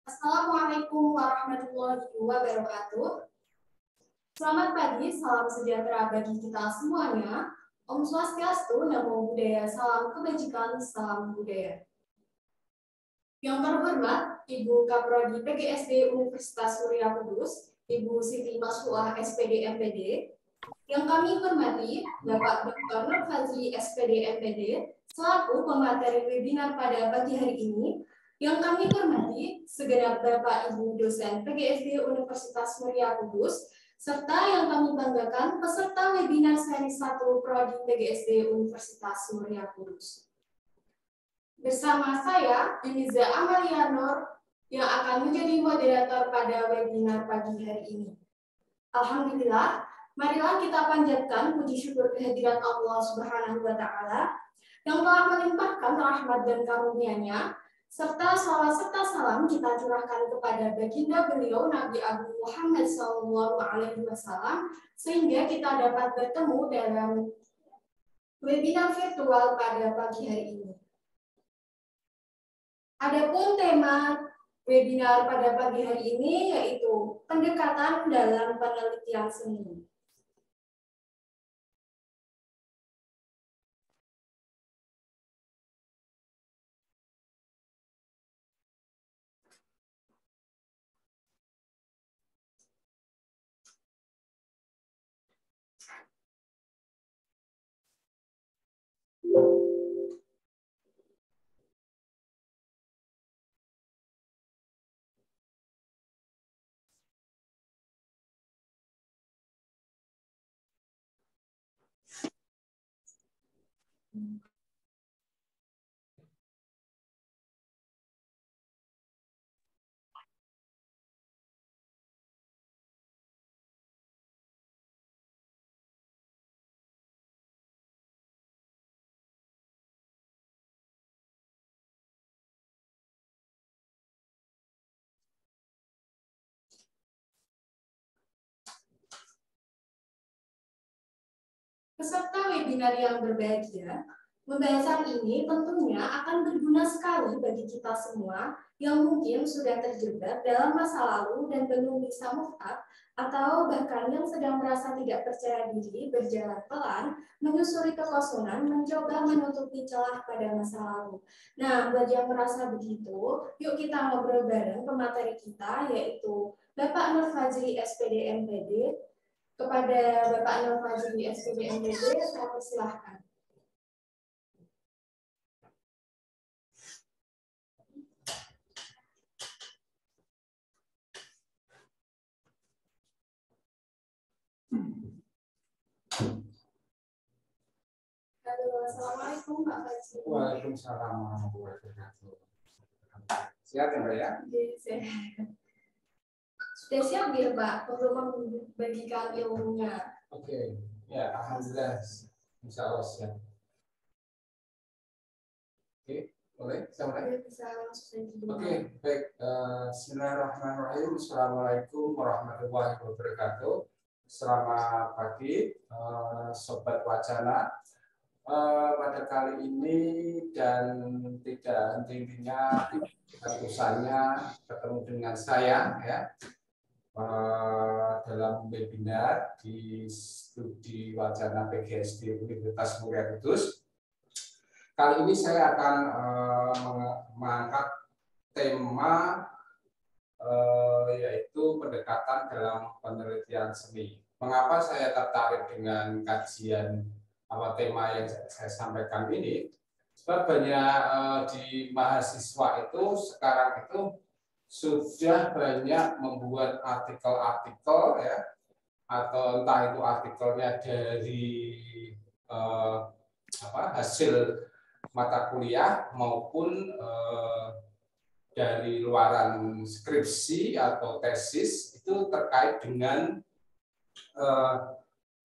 Assalamualaikum warahmatullahi wabarakatuh. Selamat pagi, salam sejahtera bagi kita semuanya. Om Swastiastu, Namo Buddhaya, salam kebajikan, salam budaya. Yang terhormat, Ibu Kaprodi PGSD Universitas Muria Kudus, Ibu Siti Masfuah SPD MPD. Yang kami hormati, Bapak Dr. Nur Fazli SPD MPD, selaku pemateri webinar pada pagi hari ini. Yang kami hormati, segenap Bapak Ibu dosen PGSD Universitas Muria Kudus, serta yang kami banggakan peserta webinar seri 1 Prodi PGSD Universitas Muria Kudus. Bersama saya, Yuniza Amalia Nur, yang akan menjadi moderator pada webinar pagi hari ini. Alhamdulillah, marilah kita panjatkan puji syukur kehadiran Allah Subhanahu wa Ta'ala yang telah melimpahkan rahmat dan karunia-Nya, serta salawat serta salam kita curahkan kepada baginda beliau Nabi Agung Muhammad SAW, sehingga kita dapat bertemu dalam webinar virtual pada pagi hari ini. Adapun tema webinar pada pagi hari ini yaitu pendekatan dalam penelitian seni. Peserta webinar yang berbahagia, pembahasan ini tentunya akan berguna sekali bagi kita semua yang mungkin sudah terjebak dalam masa lalu dan belum bisa move up, atau bahkan yang sedang merasa tidak percaya diri berjalan pelan, menyusuri kekosongan, mencoba menutupi celah pada masa lalu. Nah, buat yang merasa begitu, yuk kita ngobrol bareng pemateri kita, yaitu Bapak Nur Fazli SPD MPD. Kepada Bapak Nur Fazli SPD MPD, saya persilahkan. Halo, assalamualaikum Pak Fazli. Waalaikumsalam warahmatullahi wabarakatuh. Siap ya Mbak ya? Sehat. Sudah siap ya Pak untuk membagikan ilmunya? Oke, ya alhamdulillah, insya Allah siap. Oke, boleh? Bisa mulai? Bisa langsung saja. Oke, baik. Bismillahirrahmanirrahim. Assalamualaikum warahmatullahi wabarakatuh. Selamat pagi, Sobat Wacana. Pada kali ini dan tidak intinya urusannya ketemu dengan saya ya dalam webinar di studi Wacana PGSD Universitas Muria Kudus. Kali ini saya akan mengangkat tema yaitu pendekatan dalam penelitian seni. Mengapa saya tertarik dengan kajian tema yang saya sampaikan ini? Sebab banyak di mahasiswa itu sekarang itu sudah banyak membuat artikel-artikel ya, atau entah itu artikelnya dari hasil mata kuliah maupun dari luaran skripsi atau tesis itu terkait dengan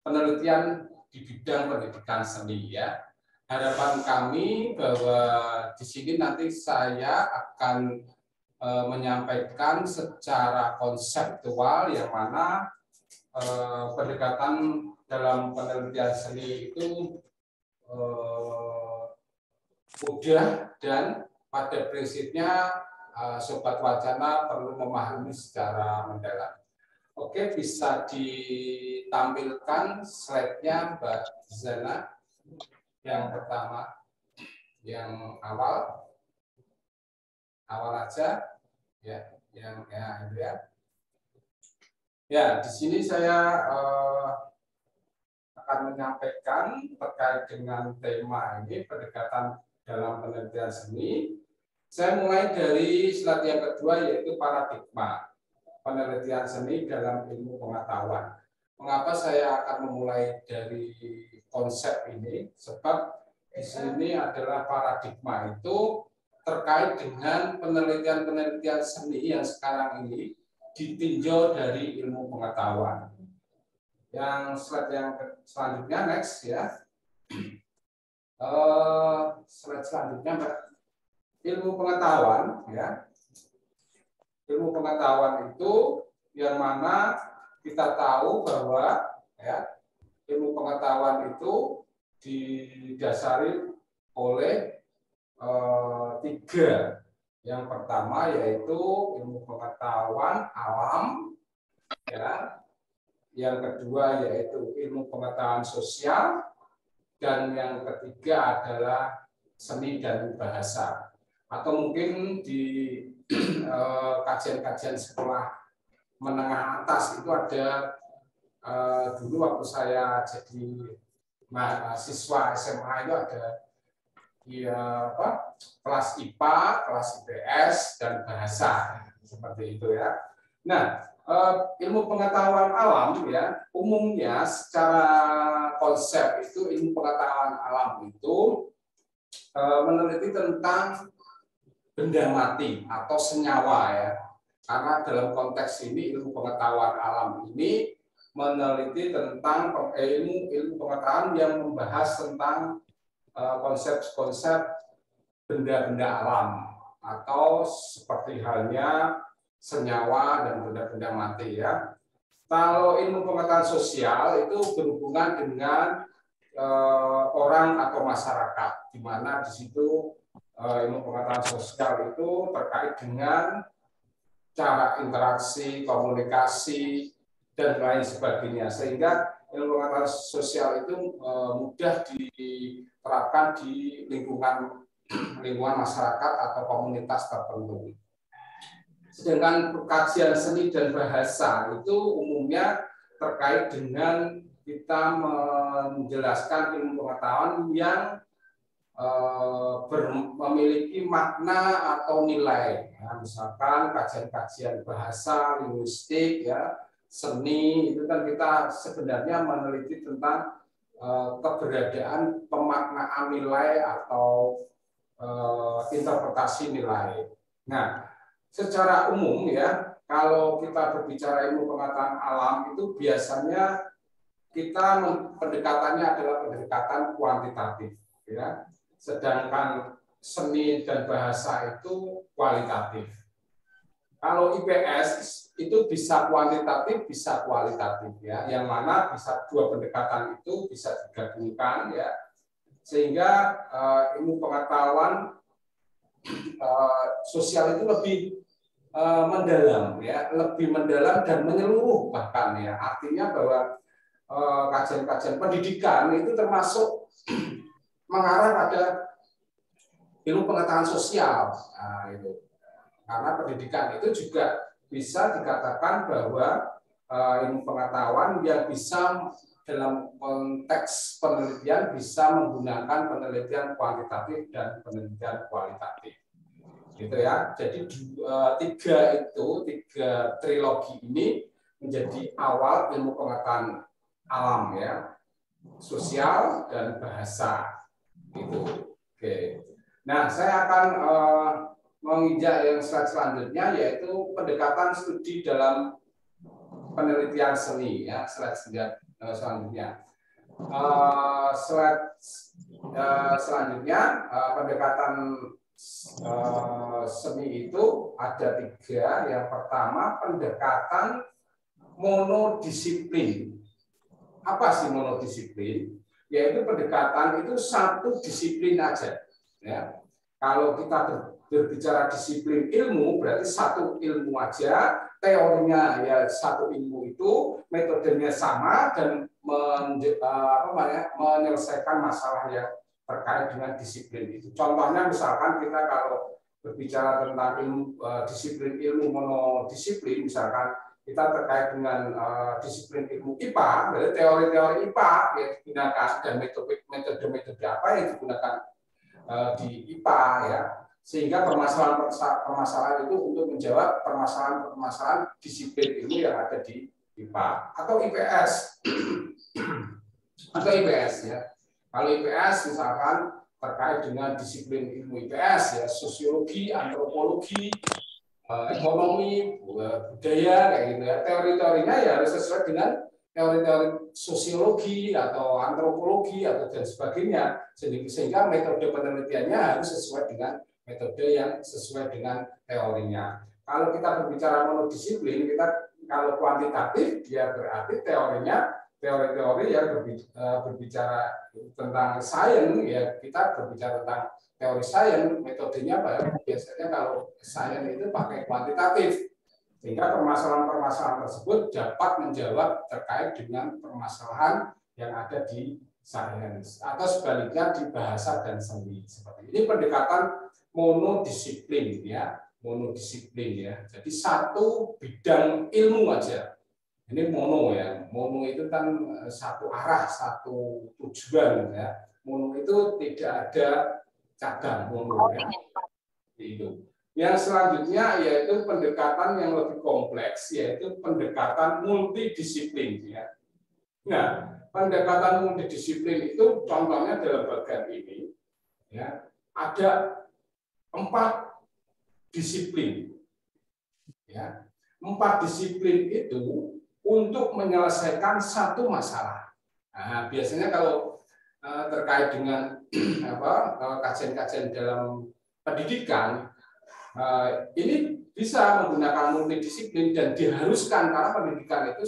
penelitian di bidang pendidikan seni ya. Harapan kami bahwa di sini nanti saya akan menyampaikan secara konseptual yang mana pendekatan dalam penelitian seni itu mudah dan pada prinsipnya Sobat Wacana perlu memahami secara mendalam. Oke, bisa ditampilkan slide-nya Mbak Zana. Yang pertama, yang awal aja, ya, yang ya, itu ya. Ya, di sini saya akan menyampaikan terkait dengan tema ini, pendekatan dalam penelitian seni. Saya mulai dari slide yang kedua, yaitu paradigma penelitian seni dalam ilmu pengetahuan. Mengapa saya akan memulai dari konsep ini? Sebab di sini adalah paradigma itu terkait dengan penelitian-penelitian seni yang sekarang ini ditinjau dari ilmu pengetahuan. Yang slide yang selanjutnya, next ya. Slide selanjutnya, Mbak. Ilmu pengetahuan, ya. Ilmu pengetahuan itu yang mana kita tahu bahwa ya, ilmu pengetahuan itu didasari oleh tiga. Yang pertama yaitu ilmu pengetahuan alam, ya. Yang kedua yaitu ilmu pengetahuan sosial, dan yang ketiga adalah seni dan bahasa. Atau mungkin di kajian-kajian sekolah menengah atas itu ada dulu waktu saya jadi mahasiswa SMA itu ada ya kelas IPA, kelas IPS dan bahasa seperti itu ya. Nah, ilmu pengetahuan alam ya umumnya secara konsep itu ilmu pengetahuan alam itu meneliti tentang benda mati atau senyawa ya. Karena dalam konteks ini ilmu pengetahuan alam ini meneliti tentang ilmu pengetahuan yang membahas tentang konsep-konsep benda-benda alam atau seperti halnya senyawa dan benda-benda mati ya. Kalau ilmu pengetahuan sosial itu berhubungan dengan orang atau masyarakat, di mana di situ ilmu pengetahuan sosial itu terkait dengan cara interaksi, komunikasi, dan lain sebagainya. Sehingga ilmu pengetahuan sosial itu mudah diterapkan di lingkungan masyarakat atau komunitas tertentu. Sedangkan kajian seni dan bahasa itu umumnya terkait dengan kita menjelaskan ilmu pengetahuan yang memiliki makna atau nilai, ya, misalkan kajian-kajian bahasa, linguistik, ya, seni itu kan kita sebenarnya meneliti tentang keberadaan pemaknaan nilai atau interpretasi nilai. Nah, secara umum ya, kalau kita berbicara ilmu pengetahuan alam itu biasanya kita pendekatannya adalah pendekatan kuantitatif, ya. Sedangkan seni dan bahasa itu kualitatif. Kalau IPS itu bisa kuantitatif, bisa kualitatif ya. Yang mana bisa dua pendekatan itu bisa digabungkan ya. Sehingga ilmu pengetahuan sosial itu lebih mendalam ya, lebih mendalam dan menyeluruh bahkan ya. Artinya bahwa kajian-kajian pendidikan itu termasuk mengarah pada ilmu pengetahuan sosial. Nah, itu. Karena pendidikan itu juga bisa dikatakan bahwa ilmu pengetahuan yang bisa dalam konteks penelitian bisa menggunakan penelitian kuantitatif dan penelitian kualitatif. Gitu ya. Jadi tiga trilogi ini menjadi awal ilmu pengetahuan alam ya, sosial dan bahasa. Gitu. Oke. Nah, saya akan menginjak yang slide selanjutnya yaitu pendekatan studi dalam penelitian seni ya, slide selanjutnya. Slide selanjutnya pendekatan seni itu ada tiga. Yang pertama pendekatan monodisiplin. Apa sih monodisiplin? Yaitu pendekatan itu satu disiplin aja, ya. Kalau kita berbicara disiplin ilmu, berarti satu ilmu aja, teorinya ya satu ilmu itu, metodenya sama dan menyelesaikan masalah yang terkait dengan disiplin itu. Contohnya misalkan kita kalau berbicara tentang disiplin ilmu monodisiplin, misalkan kita terkait dengan disiplin ilmu IPA, berarti teori-teori IPA yang digunakan dan metode-metode apa yang digunakan di IPA ya, sehingga permasalahan itu untuk menjawab permasalahan disiplin ilmu yang ada di IPA atau IPS atau IPS ya. Kalau IPS misalkan terkait dengan disiplin ilmu IPS ya, sosiologi, antropologi, ekonomi, budaya kayak gitu ya. Teori-teorinya ya harus sesuai dengan teori-teori sosiologi atau antropologi atau dan sebagainya, sehingga metode penelitiannya harus sesuai dengan metode yang sesuai dengan teorinya. Kalau kita berbicara monodisiplin, kita kalau kuantitatif dia berarti teorinya teori-teori yang berbicara tentang sains ya, kita berbicara tentang teori sains, metodenya biasanya kalau sains itu pakai kuantitatif, sehingga permasalahan-permasalahan tersebut dapat menjawab terkait dengan permasalahan yang ada di sains atau sebaliknya di bahasa dan seni. Seperti ini pendekatan monodisiplin ya, monodisiplin ya. Jadi satu bidang ilmu aja. Ini mono ya, mono itu kan satu arah, satu tujuan ya. Mono itu tidak ada cabang mono ya. Itu. Yang selanjutnya yaitu pendekatan yang lebih kompleks, yaitu pendekatan multidisiplin ya. Nah, pendekatan multidisiplin itu contohnya dalam bagian ini ya, ada 4 disiplin ya. 4 disiplin itu untuk menyelesaikan satu masalah. Nah, biasanya kalau terkait dengan kajian-kajian dalam pendidikan, ini bisa menggunakan multidisiplin dan diharuskan karena pendidikan itu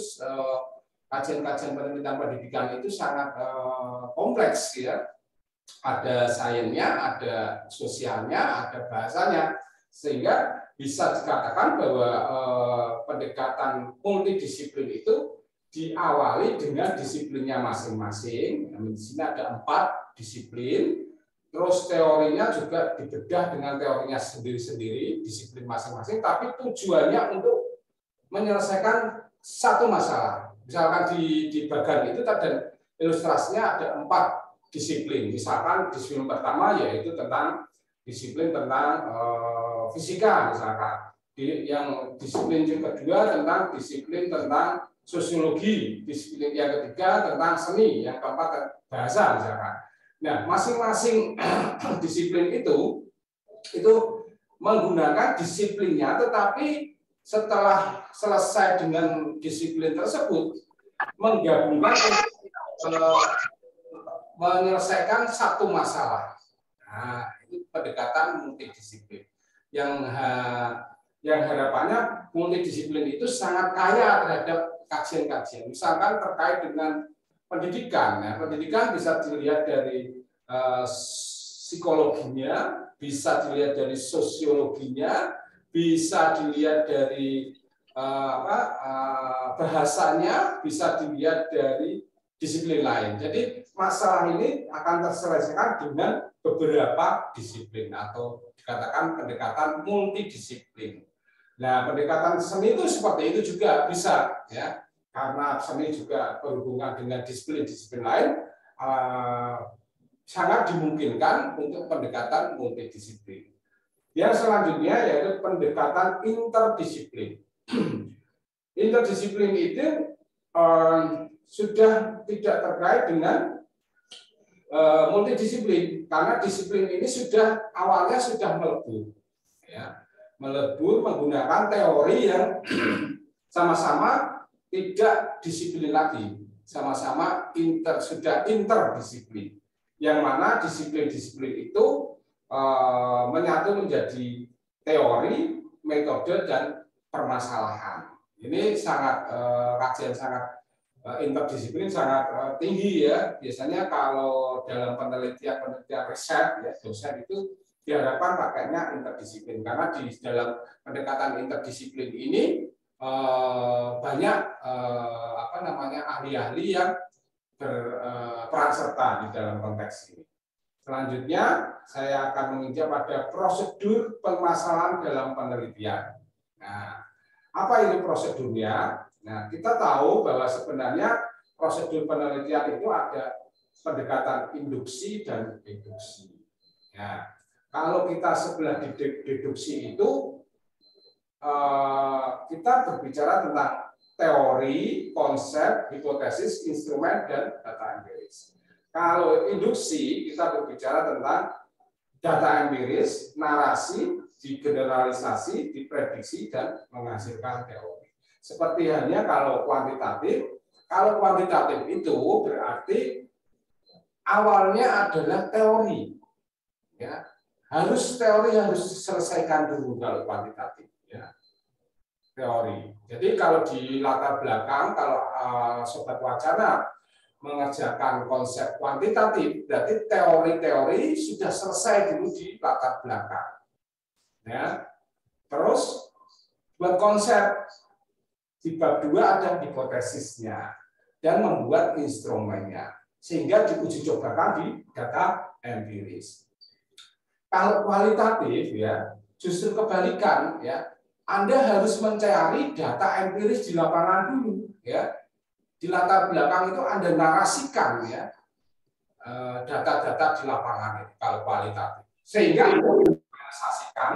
kajian-kajian penelitian pendidikan itu sangat kompleks ya. Ada sainsnya, ada sosialnya, ada bahasanya, sehingga bisa dikatakan bahwa pendekatan multidisiplin itu diawali dengan disiplinnya masing-masing. Di sini ada 4 disiplin, terus teorinya juga dibedah dengan teorinya sendiri-sendiri, disiplin masing-masing, tapi tujuannya untuk menyelesaikan satu masalah. Misalkan di bagian itu tadi ilustrasinya ada 4 disiplin. Misalkan disiplin pertama yaitu tentang disiplin tentang fisika misalkan. Yang disiplin yang kedua tentang disiplin tentang sosiologi, disiplin yang ketiga tentang seni, yang keempat bahasa misalkan. Nah, masing-masing disiplin itu menggunakan disiplinnya, tetapi setelah selesai dengan disiplin tersebut menggabungkan menyelesaikan satu masalah. Nah, itu pendekatan multidisiplin. Yang harapannya multidisiplin itu sangat kaya terhadap kajian-kajian. Misalkan terkait dengan pendidikan. Nah, pendidikan bisa dilihat dari psikologinya, bisa dilihat dari sosiologinya, bisa dilihat dari bahasanya, bisa dilihat dari disiplin lain. Jadi masalah ini akan terselesaikan dengan beberapa disiplin atau dikatakan pendekatan multidisiplin. Nah, pendekatan seni itu seperti itu juga bisa ya, karena seni juga berhubungan dengan disiplin-disiplin lain, sangat dimungkinkan untuk pendekatan multidisiplin. Yang selanjutnya yaitu pendekatan interdisiplin. Interdisiplin itu sudah tidak terkait dengan multidisiplin karena disiplin ini awalnya sudah melebur, ya, melebur menggunakan teori yang sama-sama tidak disiplin lagi, sama-sama sudah interdisiplin, yang mana disiplin-disiplin itu menyatu menjadi teori, metode dan permasalahan. Ini kajian sangat interdisiplin sangat tinggi ya. Biasanya kalau dalam penelitian riset ya, dosen itu diharapkan pakainya interdisiplin, karena di dalam pendekatan interdisiplin ini banyak ahli-ahli yang berperan serta di dalam konteks ini. Selanjutnya saya akan menginjak pada prosedur permasalahan dalam penelitian. Nah, apa itu prosedurnya? Nah, kita tahu bahwa sebenarnya prosedur penelitian itu ada pendekatan induksi dan deduksi. Ya, kalau kita sebelah deduksi itu kita berbicara tentang teori, konsep, hipotesis, instrumen, dan data empiris. Kalau induksi kita berbicara tentang data empiris, narasi, digeneralisasi, diprediksi, dan menghasilkan teori. Seperti halnya kalau kuantitatif itu berarti awalnya adalah teori. Ya, teori harus diselesaikan dulu kalau kuantitatif. Ya, teori. Jadi kalau di latar belakang, kalau Sobat Wacana mengerjakan konsep kuantitatif, berarti teori-teori sudah selesai dulu di latar belakang. Ya. Terus buat konsep di bab 2 ada hipotesisnya dan membuat instrumennya, sehingga diuji cobakan di data empiris. Kalau kualitatif ya justru kebalikan ya, Anda harus mencari data empiris di lapangan dulu ya. Di latar belakang itu Anda narasikan ya data-data di lapangan itu kalau kualitatif. Sehingga Anda menganalisasikan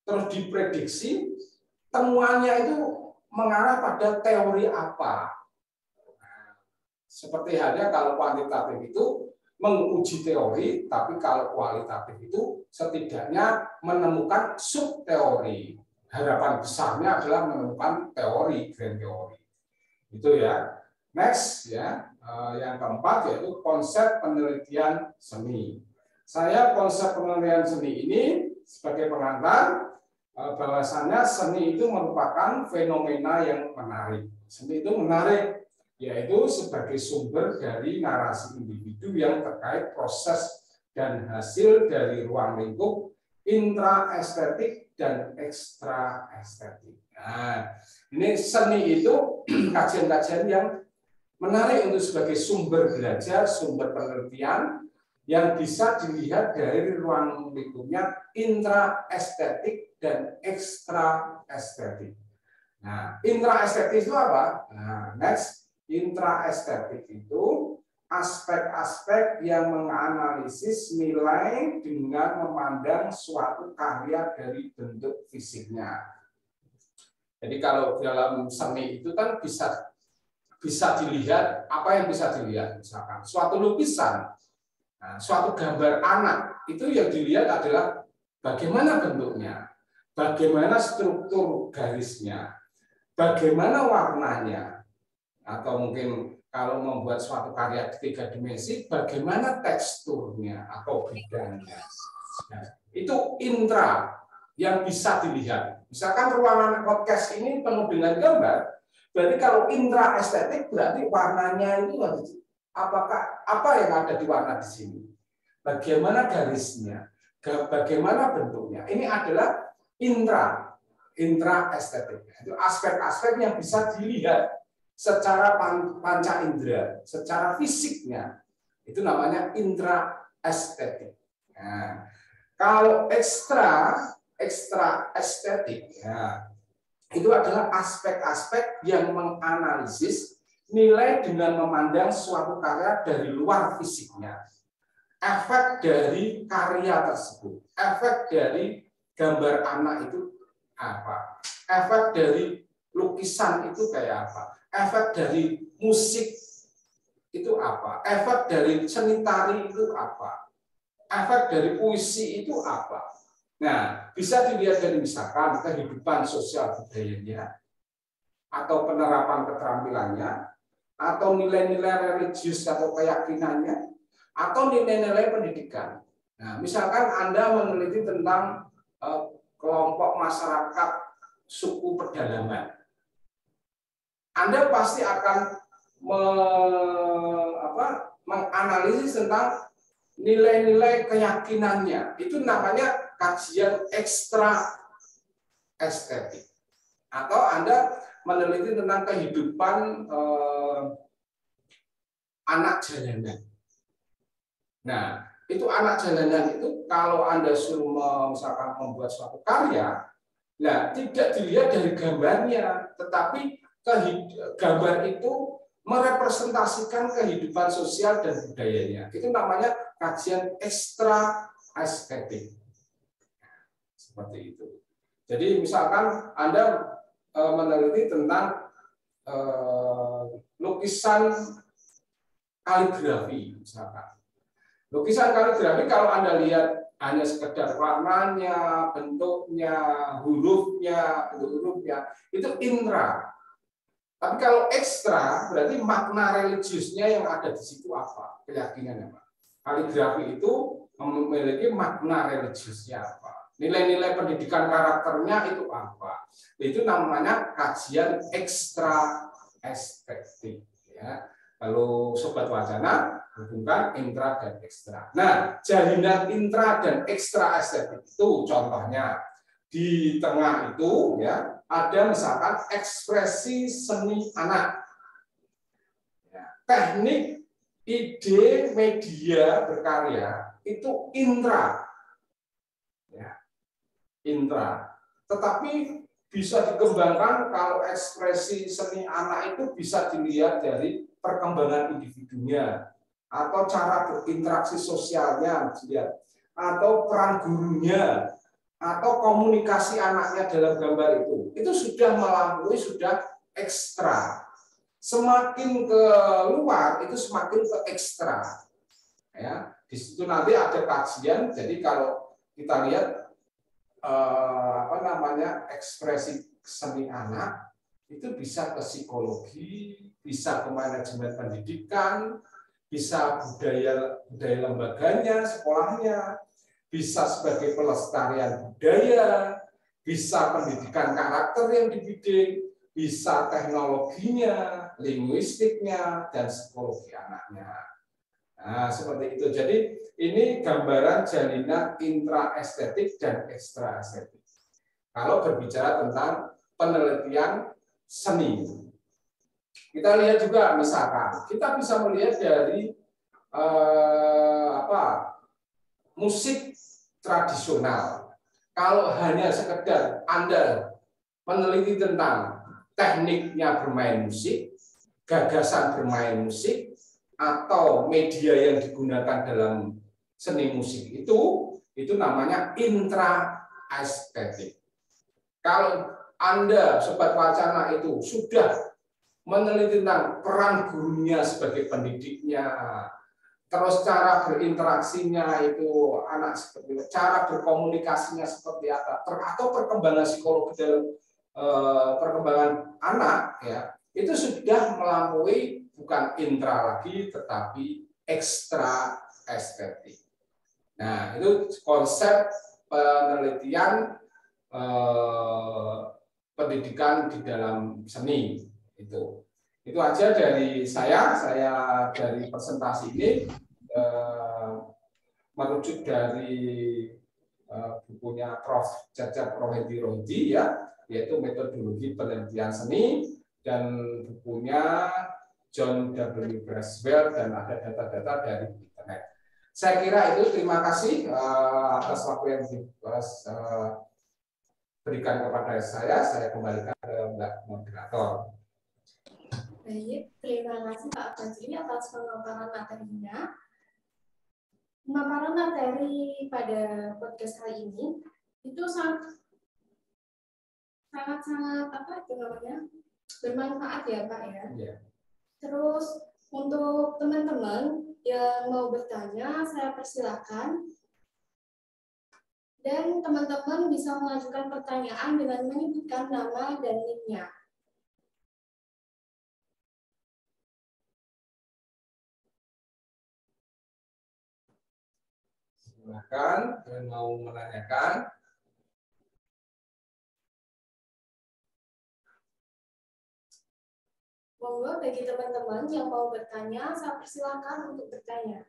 terus diprediksi temuannya itu mengarah pada teori apa. Seperti halnya kalau kuantitatif itu menguji teori, tapi kalau kualitatif itu setidaknya menemukan subteori. Harapan besarnya adalah menemukan teori, grand teori. Itu ya. Next ya, yang keempat yaitu konsep penelitian seni. Saya konsep penelitian seni ini sebagai pengantar bahwasannya seni itu merupakan fenomena yang menarik. Seni itu menarik, yaitu sebagai sumber dari narasi individu yang terkait proses dan hasil dari ruang lingkup intraestetik dan ekstraestetik. Nah, ini seni itu kajian-kajian yang menarik untuk sebagai sumber belajar, sumber penelitian yang bisa dilihat dari ruang lingkupnya intraestetik dan ekstraestetik. Nah, intraestetik itu apa? Nah, next. Intraestetik itu aspek-aspek yang menganalisis nilai dengan memandang suatu karya dari bentuk fisiknya. Jadi kalau dalam seni itu kan bisa dilihat, apa yang bisa dilihat? Misalkan suatu lukisan, nah, suatu gambar anak, itu yang dilihat adalah bagaimana bentuknya, bagaimana struktur garisnya, bagaimana warnanya, atau mungkin kalau membuat suatu karya 3 dimensi, bagaimana teksturnya atau bidangnya. Nah, itu intra yang bisa dilihat. Misalkan ruangan podcast ini penuh dengan gambar, berarti kalau intra estetik berarti warnanya itu apakah apa yang ada di warna di sini, bagaimana garisnya, bagaimana bentuknya. Ini adalah intra estetik. Itu aspek-aspek yang bisa dilihat secara panca indera, secara fisiknya, itu namanya intraestetik. Nah, kalau ekstra estetik, ya, itu adalah aspek-aspek yang menganalisis nilai dengan memandang suatu karya dari luar fisiknya, efek dari karya tersebut, efek dari gambar anak itu apa, efek dari lukisan itu kayak apa, efek dari musik itu apa, efek dari seni tari itu apa, efek dari puisi itu apa. Nah, bisa dilihat dari misalkan kehidupan sosial budayanya, atau penerapan keterampilannya, atau nilai-nilai religius atau keyakinannya, atau nilai-nilai pendidikan. Nah, misalkan Anda meneliti tentang kelompok masyarakat suku pedalaman, Anda pasti akan menganalisis tentang nilai-nilai keyakinannya. Itu namanya kajian ekstra estetik. Atau Anda meneliti tentang kehidupan anak jalanan. Nah, itu anak jalanan itu kalau Anda suruh misalkan membuat suatu karya, nah tidak dilihat dari gambarnya, tetapi gambar itu merepresentasikan kehidupan sosial dan budayanya. Itu namanya kajian ekstra estetik. Seperti itu. Jadi misalkan Anda meneliti tentang lukisan kaligrafi, misalkan. Lukisan kaligrafi kalau Anda lihat hanya sekedar warnanya, bentuknya, hurufnya, itu intra. Tapi kalau ekstra, berarti makna religiusnya yang ada di situ apa? Keyakinannya apa? Kaligrafi itu memiliki makna religiusnya apa? Nilai-nilai pendidikan karakternya itu apa? Itu namanya kajian ekstra estetik. Ya. Kalau Sobat Wacana, hubungkan intra dan ekstra. Nah, jalinan intra dan ekstra estetik itu contohnya di tengah itu ya ada misalkan ekspresi seni anak, ya, teknik, ide, media berkarya itu intra, ya, intra. Tetapi bisa dikembangkan kalau ekspresi seni anak itu bisa dilihat dari perkembangan individunya atau cara berinteraksi sosialnya, atau peran gurunya, atau komunikasi anaknya dalam gambar itu sudah melampaui, sudah ekstra. Semakin ke luar itu semakin ke ekstra. Ya, di situ nanti ada kajian. Jadi kalau kita lihat ekspresi seni anak itu bisa ke psikologi, bisa ke manajemen pendidikan, bisa budaya lembaganya, sekolahnya, bisa sebagai pelestarian budaya, bisa pendidikan karakter yang dibidik, bisa teknologinya, linguistiknya, dan psikologi anaknya. Nah, seperti itu. Jadi ini gambaran jalinan intraestetik dan ekstraestetik. Kalau berbicara tentang penelitian seni, kita lihat juga misalkan kita bisa melihat dari musik tradisional. Kalau hanya sekedar Anda meneliti tentang tekniknya bermain musik, gagasan bermain musik, atau media yang digunakan dalam seni musik itu namanya intraestetik. Kalau Anda, Sobat Wacana itu sudah meneliti tentang peran gurunya sebagai pendidiknya, terus cara berinteraksinya itu anak seperti itu, cara berkomunikasinya seperti apa, atau perkembangan psikologi dalam perkembangan anak, ya itu sudah melampaui bukan intra lagi, tetapi ekstra estetik. Nah, itu konsep penelitian pendidikan di dalam seni itu aja dari saya dari presentasi ini merujuk dari bukunya Prof. Cecep Rohedi ya, yaitu metodologi penelitian seni, dan bukunya John W. Braswell, dan ada data-data dari internet. Saya kira itu. Terima kasih atas waktu yang diberikan kepada saya. Saya kembalikan ke Mbak Moderator. Baik, terima kasih Pak Fajri atas pemaparan materinya. Pemaparan materi pada podcast kali ini itu sangat bermanfaat ya Pak ya. Yeah. Terus untuk teman-teman yang mau bertanya, saya persilakan. Dan teman-teman bisa mengajukan pertanyaan dengan menyebutkan nama dan nick-nya. Silakan yang mau menanyakan. Monggo bagi teman-teman yang mau bertanya, saya persilakan untuk bertanya.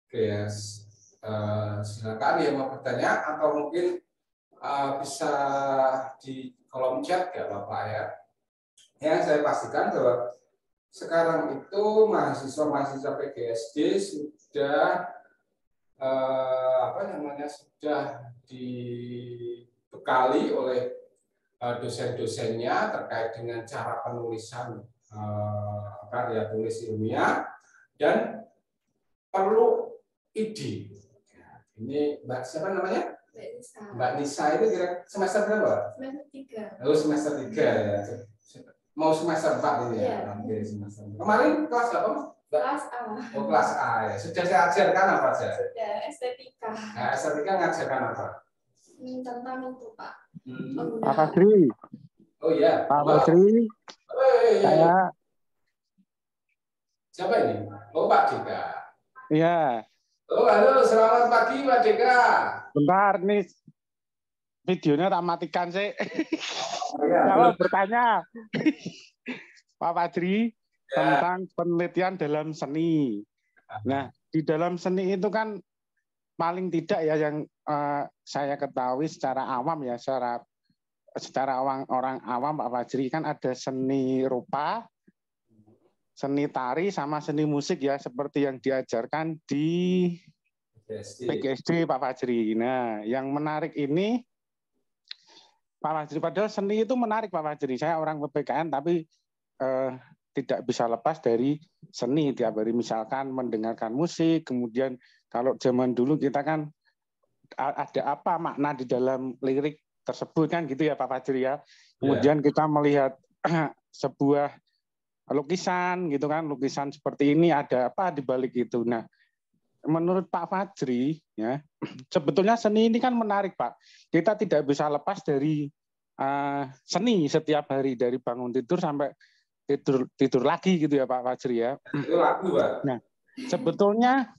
Oke, ya. Silakan yang mau bertanya atau mungkin bisa di kolom chat ya Bapak ya. Yang saya pastikan bahwa sekarang itu mahasiswa-mahasiswa PGSD sudah sudah dibekali oleh dosen-dosennya terkait dengan cara penulisan karya tulis ilmiah dan perlu ide. Ini Mbak siapa namanya? Mbak Nisa. Mbak Nisa itu kira semester berapa? Semester 3. Oh, semester 3 ya. Mau semester 4 ini ya? Oke, semester 4. Kemarin kelas apa? Kelas A. Oh, kelas A ya. Sudah saya ajarkan apa saja? Sudah, estetika. Nah, estetika ngajarkan apa? Tentang itu, Pak. Pak Fadri. Oh iya. Pak Fadri. Saya. Siapa ini? Oh, Pak Dika. Iya. Oh, halo, selamat pagi Pak Dika. Bentar, nih videonya tak matikan sih. Ya, kalau bertanya Pak Fadri tentang penelitian dalam seni. Nah, di dalam seni itu kan paling tidak ya yang saya ketahui secara awam ya, secara orang awam Pak Fadri kan ada seni rupa, seni tari sama seni musik ya seperti yang diajarkan di PGSD Pak Fajri. Nah, yang menarik ini Pak Fajri, padahal seni itu menarik Pak Fajri. Saya orang PPKN tapi tidak bisa lepas dari seni tiap hari. Misalkan mendengarkan musik, kemudian kalau zaman dulu kita kan ada apa makna di dalam lirik tersebut kan gitu ya Pak Fajri ya. Kemudian kita melihat sebuah lukisan gitu kan, lukisan seperti ini ada apa di balik itu. Nah, menurut Pak Fajri ya, sebetulnya seni ini kan menarik Pak. Kita tidak bisa lepas dari seni setiap hari dari bangun tidur sampai tidur lagi gitu ya Pak Fajri ya. Nah, sebetulnya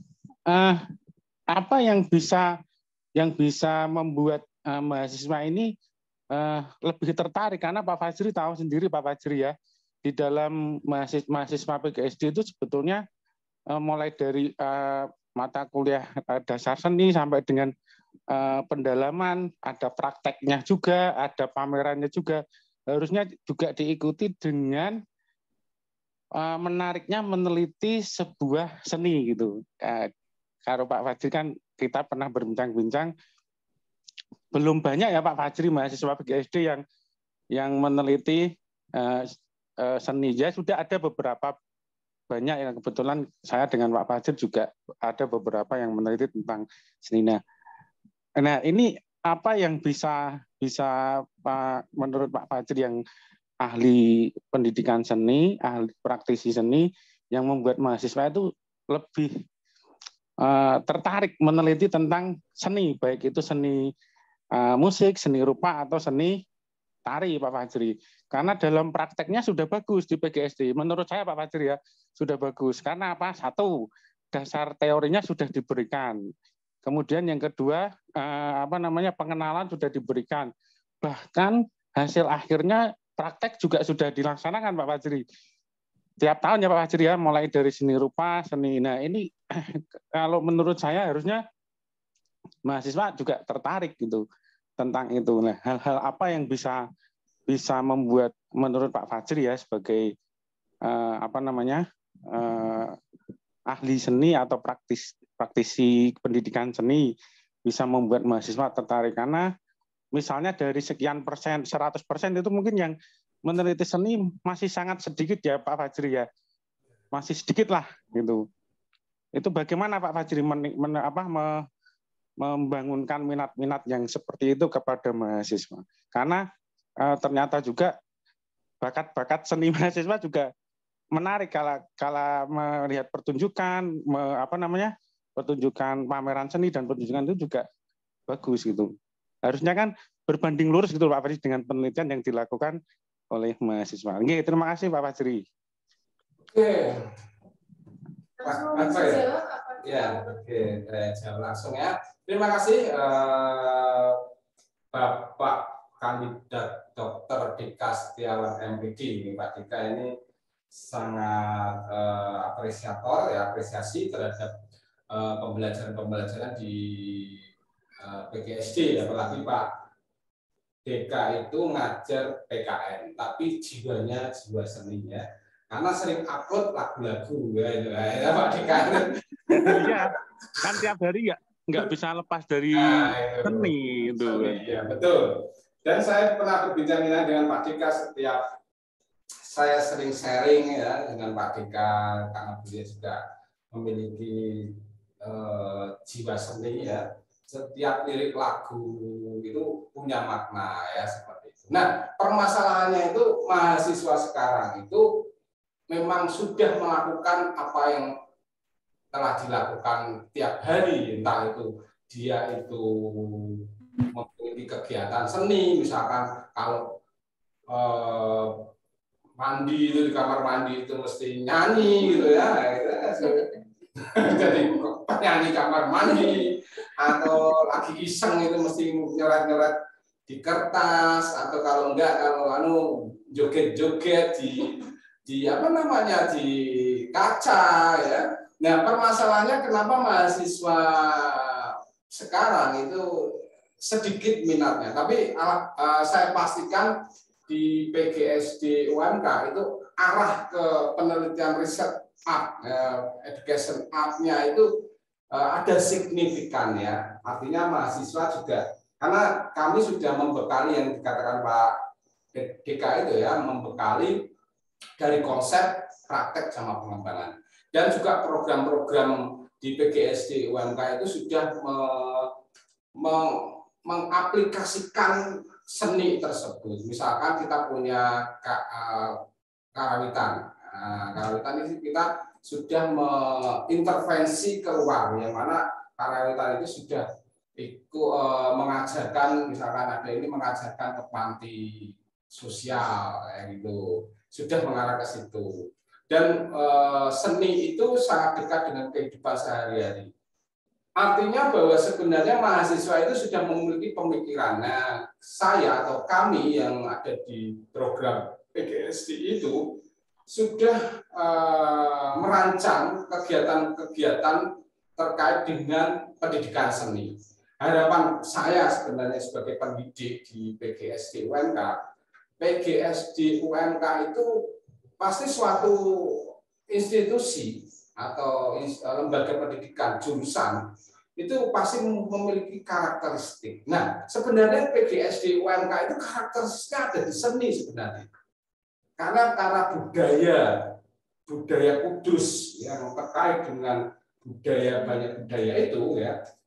apa yang bisa membuat mahasiswa ini lebih tertarik karena Pak Fajri tahu sendiri Pak Fajri ya. Di dalam mahasiswa PGSD itu sebetulnya mulai dari mata kuliah dasar seni sampai dengan pendalaman, ada prakteknya juga, ada pamerannya juga, harusnya juga diikuti dengan menariknya meneliti sebuah seni gitu. Kalau Pak Fajri kan kita pernah berbincang-bincang, belum banyak ya Pak Fajri mahasiswa PGSD yang meneliti seni. Ya sudah ada beberapa banyak yang kebetulan saya dengan Pak Fajri juga ada beberapa yang meneliti tentang seni. Nah ini apa yang bisa menurut Pak Fajri yang ahli pendidikan seni, ahli praktisi seni yang membuat mahasiswa itu lebih tertarik meneliti tentang seni, baik itu seni musik, seni rupa atau seni tari Pak Fajri. Karena dalam prakteknya sudah bagus di PGSD. Menurut saya Pak Fajri ya, sudah bagus. Karena apa? Satu, dasar teorinya sudah diberikan. Kemudian yang kedua, pengenalan sudah diberikan. Bahkan hasil akhirnya praktek juga sudah dilaksanakan Pak Fajri. Tiap tahun ya Pak Fajri ya, mulai dari seni rupa, seni. Nah ini kalau menurut saya harusnya mahasiswa juga tertarik gitu tentang itu. Nah, hal-hal apa yang bisa membuat menurut Pak Fajri ya sebagai ahli seni atau praktisi pendidikan seni bisa membuat mahasiswa tertarik karena misalnya dari sekian persen 100% itu mungkin yang meneliti seni masih sangat sedikit ya Pak Fajri ya. Masih sedikit lah gitu. Itu bagaimana Pak Fajri membangunkan minat-minat yang seperti itu kepada mahasiswa. Karena ternyata juga bakat-bakat seni mahasiswa juga menarik kalau melihat pertunjukan pertunjukan pameran seni dan pertunjukan itu juga bagus gitu. Harusnya kan berbanding lurus gitu Pak Fajri dengan penelitian yang dilakukan oleh mahasiswa. Oke, terima kasih Pak Fajri. Oke. Apa ya? Ya, oke, jawab langsung ya. Terima kasih Bapak Kandidat Dr. Dika Setiawan MPD. Pak Dika ini sangat apresiasi terhadap pembelajaran di PGSD, apalagi Pak Deka itu ngajar PKN, tapi jiwanya jiwa seni ya. Karena sering upload lagu-lagu ya Pak Deka. Iya, kan tiap hari nggak bisa lepas dari seni itu. Iya betul. Dan saya pernah berbincang dengan Pak Deka setiap saya sering sharing ya dengan Pak Deka karena beliau juga memiliki jiwa seni ya. Setiap lirik lagu itu punya makna ya seperti itu. Nah, permasalahannya itu mahasiswa sekarang itu memang sudah melakukan apa yang telah dilakukan tiap hari, entah itu dia itu memiliki kegiatan seni, misalkan kalau mandi itu di kamar mandi itu mesti nyanyi gitu ya, jadi penyanyi kamar mandi, atau lagi iseng itu mesti nyoret-nyoret di kertas, atau kalau enggak kalau joget-joget di apa namanya di kaca ya. Nah, permasalahannya kenapa mahasiswa sekarang itu sedikit minatnya. Tapi saya pastikan di PGSD UMK itu arah ke penelitian riset art, education art-nya itu ada signifikan ya. Artinya mahasiswa juga, karena kami sudah membekali yang dikatakan Pak Deka itu ya, membekali dari konsep, praktek sama pengembangan. Dan juga program-program di PGSD UMK itu sudah mengaplikasikan seni tersebut. Misalkan kita punya karawitan. Karawitan ini kita sudah mengintervensi keluar, yang mana karawitan itu sudah mengajarkan, misalkan ada ini mengajarkan ke panti sosial, gitu. Sudah mengarah ke situ. Dan seni itu sangat dekat dengan kehidupan sehari-hari. Artinya bahwa sebenarnya mahasiswa itu sudah memiliki pemikiran. Nah, saya atau kami yang ada di program PGSD itu sudah merancang kegiatan-kegiatan terkait dengan pendidikan seni. Harapan saya sebenarnya sebagai pendidik di PGSD UMK, PGSD UMK itu pasti suatu institusi atau lembaga pendidikan jurusan itu pasti memiliki karakteristik. Nah, sebenarnya PGSD UMK itu karakteristiknya ada di seni sebenarnya. Karena budaya kudus yang terkait dengan banyak budaya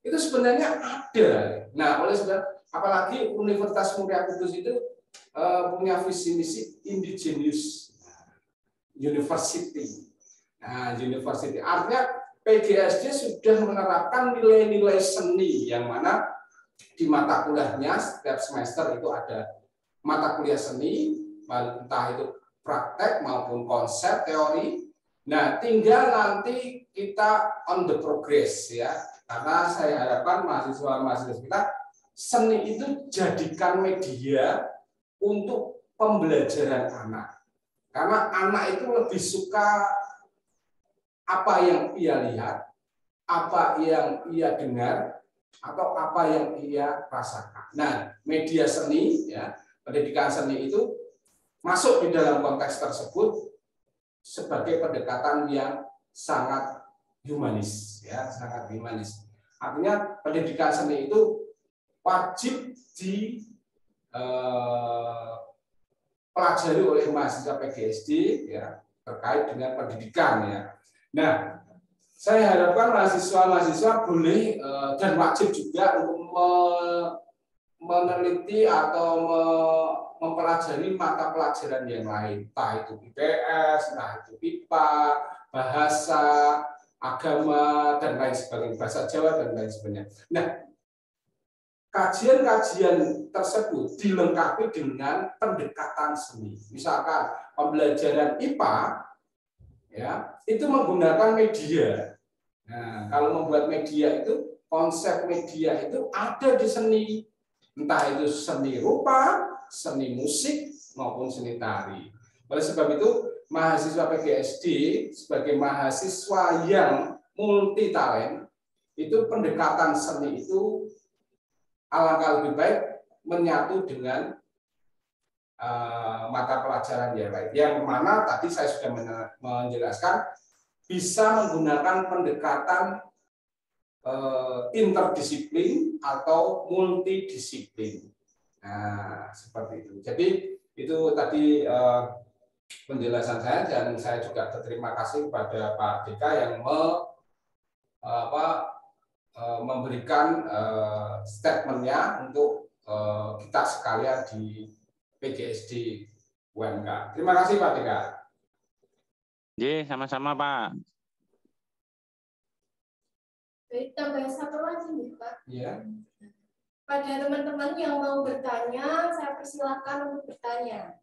itu sebenarnya ada. Nah, oleh sebab apalagi Universitas Muria Kudus itu punya visi misi indigenous university. Nah, university artinya PGSD sudah menerapkan nilai-nilai seni yang mana di mata kuliahnya setiap semester itu ada mata kuliah seni, entah itu praktek maupun konsep teori. Nah, tinggal nanti kita on the progress ya. Karena saya harapkan mahasiswa kita seni itu jadikan media untuk pembelajaran anak. Karena anak itu lebih suka apa yang ia lihat, apa yang ia dengar, atau apa yang ia rasakan. Nah, media seni, ya, pendidikan seni itu masuk di dalam konteks tersebut sebagai pendekatan yang sangat humanis, ya, sangat humanis. Artinya pendidikan seni itu wajib pelajari oleh mahasiswa PGSD ya, terkait dengan pendidikan ya. Nah, saya harapkan mahasiswa boleh dan wajib juga untuk meneliti atau mempelajari mata pelajaran yang lain, entah itu IPS, entah itu IPA, bahasa, agama dan lain sebagainya, bahasa Jawa dan lain sebagainya. Nah, kajian-kajian tersebut dilengkapi dengan pendekatan seni. Misalkan pembelajaran IPA, ya, itu menggunakan media. Nah, kalau membuat media itu, konsep media itu ada di seni. Entah itu seni rupa, seni musik, maupun seni tari. Oleh sebab itu, mahasiswa PGSD sebagai mahasiswa yang multi talent, itu pendekatan seni itu alangkah lebih baik menyatu dengan mata pelajaran yang lain. Yang mana tadi saya sudah menjelaskan bisa menggunakan pendekatan interdisiplin atau multidisiplin. Nah, seperti itu. Jadi itu tadi penjelasan saya, dan saya juga berterima kasih kepada Pak Deka yang memberikan statementnya untuk kita sekalian di PGSD UMK. Terima kasih Pak Deka. Ye, sama-sama Pak. Baik, tambah satu lagi nih Pak. Ya. Pada teman-teman yang mau bertanya, saya persilahkan untuk bertanya.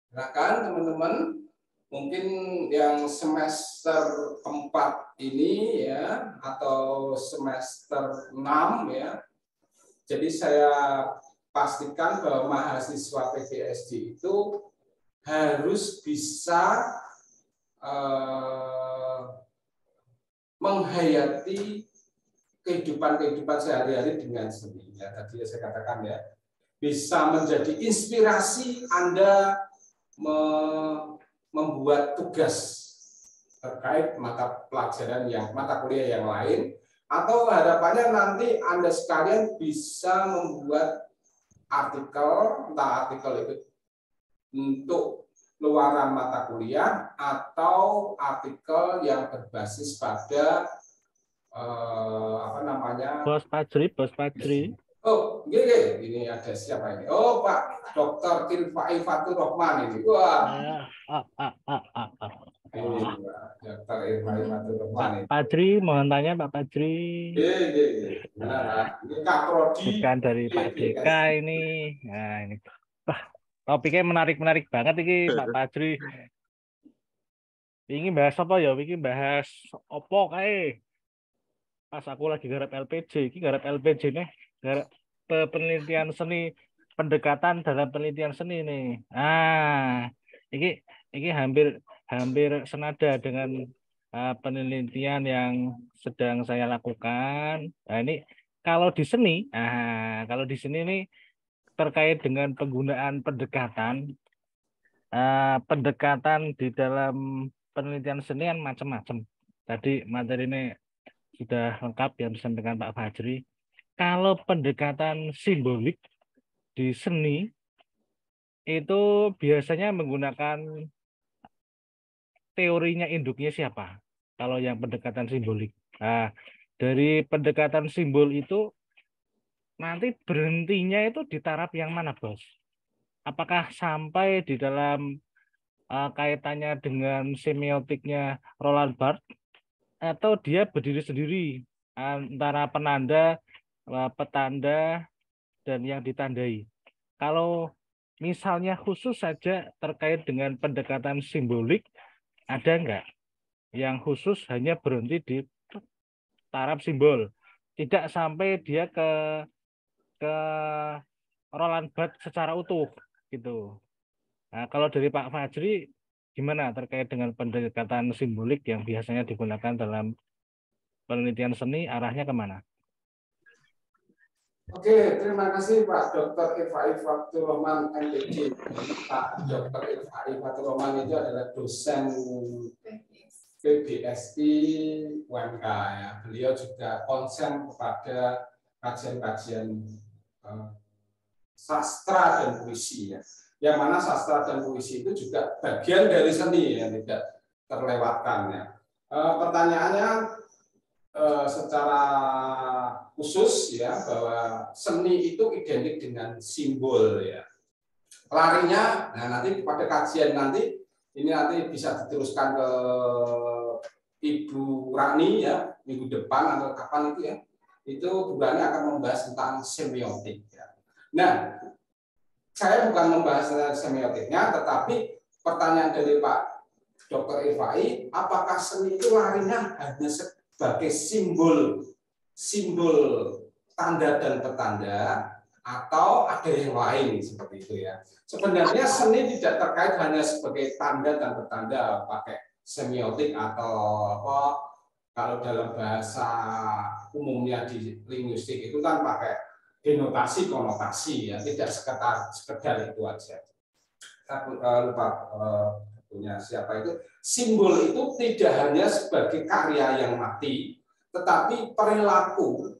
Silakan teman-teman, mungkin yang semester 4 ini ya, atau semester 6 ya. Jadi saya pastikan bahwa mahasiswa PGSD itu harus bisa menghayati kehidupan sehari-hari dengan seni. Ya, tadi saya katakan ya, bisa menjadi inspirasi Anda membuat tugas terkait mata kuliah yang lain, atau harapannya nanti Anda sekalian bisa membuat artikel, entah artikel itu untuk luaran mata kuliah atau artikel yang berbasis pada Bos Fajri. Oh, ini ada siapa ini? Oh, Pak Dr. Irfai Fatur Rahman ini. Wah. Ini Dr. Irfai Fatur Rahman ini. Pak Fajri, mohon tanya Pak Fajri. Nah, ini Kak Prodi. Bukan dari Pak Deka ini. Nah, ini. Wah, topiknya menarik banget ini Pak Fajri. Ini bahas apa ya? Ini bahas apa kae? Pas aku lagi garap LPJ, ini garap LPJ nih, garap penelitian seni, pendekatan dalam penelitian seni nih. Ini hampir senada dengan penelitian yang sedang saya lakukan. Nah, ini kalau di seni, ini terkait dengan penggunaan pendekatan di dalam penelitian seni kan macam-macam. Tadi materi ini sudah lengkap yang disampaikan Pak Fajri. Kalau pendekatan simbolik di seni itu biasanya menggunakan teorinya induknya siapa? Kalau yang pendekatan simbolik. Nah, dari pendekatan simbol itu nanti berhentinya itu di taraf yang mana, Bos? Apakah sampai di dalam kaitannya dengan semiotiknya Roland Barthes, atau dia berdiri sendiri antara penanda, petanda, dan yang ditandai? Kalau misalnya khusus saja terkait dengan pendekatan simbolik, ada enggak yang khusus hanya berhenti di taraf simbol, tidak sampai dia ke Roland Barthes secara utuh gitu. Nah, kalau dari Pak Fajri gimana terkait dengan pendekatan simbolik yang biasanya digunakan dalam penelitian seni, arahnya kemana? Oke, terima kasih Pak Dr. Irfai Fatur Rahman, MPD. Pak Dr. Irfai Fatur Rahman itu adalah dosen PBSI UMK. Ya. Beliau juga konsen kepada kajian-kajian sastra dan puisi. Ya. Yang mana sastra dan puisi itu juga bagian dari seni yang tidak terlewatkan. Ya. Pertanyaannya secara khusus ya, bahwa seni itu identik dengan simbol ya. Larinya, nah nanti pada kajian nanti ini nanti bisa diteruskan ke Ibu Rani ya, minggu depan atau kapan itu ya. Itu Bu Rani akan membahas tentang semiotik ya. Nah, saya bukan membahas semiotiknya, tetapi pertanyaan dari Pak Dr. Irfai, apakah seni itu larinya hanya sebagai simbol tanda dan petanda, atau ada yang lain seperti itu ya. Sebenarnya seni tidak terkait hanya sebagai tanda dan bertanda pakai semiotik atau apa, kalau dalam bahasa umumnya di linguistik itu kan pakai denotasi konotasi ya, tidak sekedar itu aja. Saya lupa punya siapa itu. Simbol itu tidak hanya sebagai karya yang mati, tetapi perilaku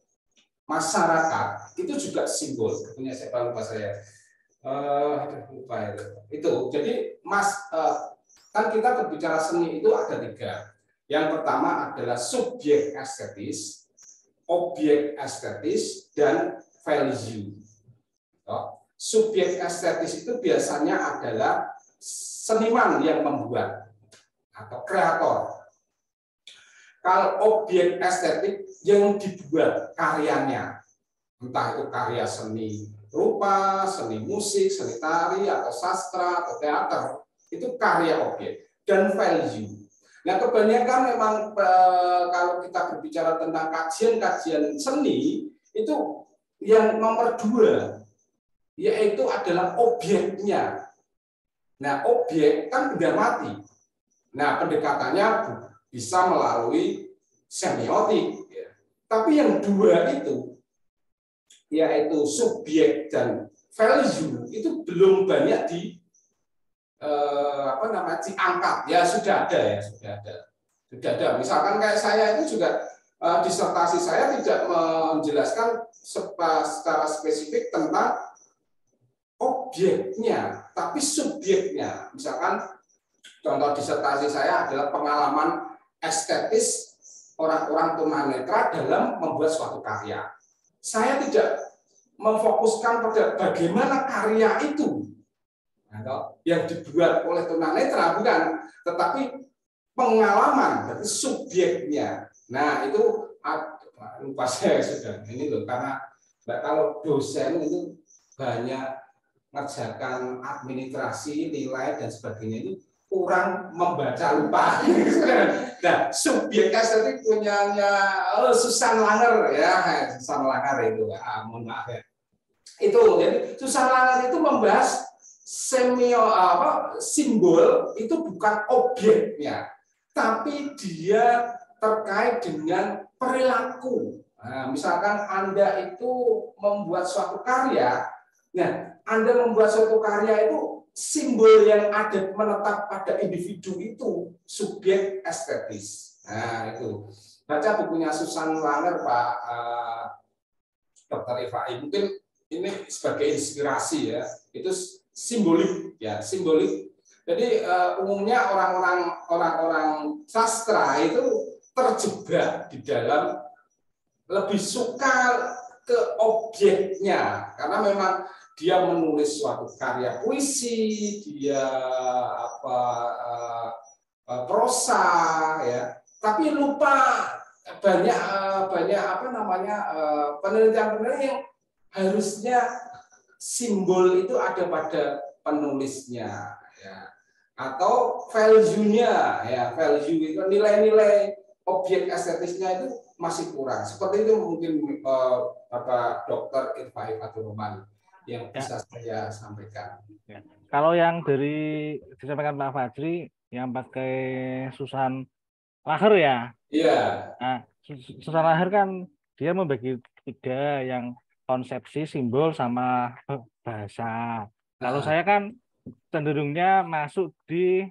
masyarakat itu juga simbol. Punya siapa lupa saya. Lupa itu. Jadi kan kita berbicara seni itu ada 3. Yang pertama adalah subjek estetis, objek estetis, dan value. Subjek estetis itu biasanya adalah seniman yang membuat atau kreator. Kalau objek estetik yang dibuat karyanya, entah itu karya seni rupa, seni musik, seni tari, atau sastra, atau teater, itu karya objek. Dan value. Nah, kebanyakan memang kalau kita berbicara tentang kajian-kajian seni, itu yang nomor 2, yaitu adalah objeknya. Nah, objek kan benda mati. Nah, pendekatannya bisa melalui semiotik. Ya. Tapi yang 2 itu, yaitu subjek dan value, itu belum banyak diangkat. Ya sudah ada. Misalkan kayak saya itu juga disertasi saya tidak menjelaskan secara spesifik tentang objeknya, tapi subjeknya. Misalkan contoh disertasi saya adalah pengalaman estetis orang-orang tunanetra dalam membuat suatu karya. Saya tidak memfokuskan pada bagaimana karya itu yang dibuat oleh tunanetra, bukan, tetapi pengalaman dari subjeknya. Nah, itu lupa saya sudah ini loh, karena kalau dosen itu banyak mengerjakan administrasi, nilai dan sebagainya, itu kurang membaca, lupa. Nah, subjek estetik punyanya Susan Langer ya, Susan Langer itu, mohon maaf ya. Itu jadi Susan Langer itu membahas simbol itu bukan objeknya, tapi dia terkait dengan perilaku. Nah, misalkan Anda itu membuat suatu karya, nah Anda membuat suatu karya itu simbol yang ada menetap pada individu itu subjek estetis. Nah itu baca bukunya Susan Langer, Pak Dr. Ifai, mungkin ini sebagai inspirasi ya. Itu simbolik ya, simbolik. Jadi umumnya orang-orang sastra itu terjebak di dalam lebih suka ke objeknya, karena memang dia menulis suatu karya puisi, dia prosa ya, tapi lupa banyak penelitian-penelitian yang harusnya simbol itu ada pada penulisnya ya, atau value-nya ya, value itu nilai-nilai objek estetisnya itu masih kurang. Seperti itu mungkin Bapak Dr. Irfai Fatur Rahman yang bisa saya sampaikan. Ya. Kalau yang dari disampaikan Pak Fajri yang pakai Susan Langer ya. Iya. Nah, Susan Langer kan dia membagi 3, yang konsepsi, simbol, sama bahasa. Kalau saya kan cenderungnya masuk di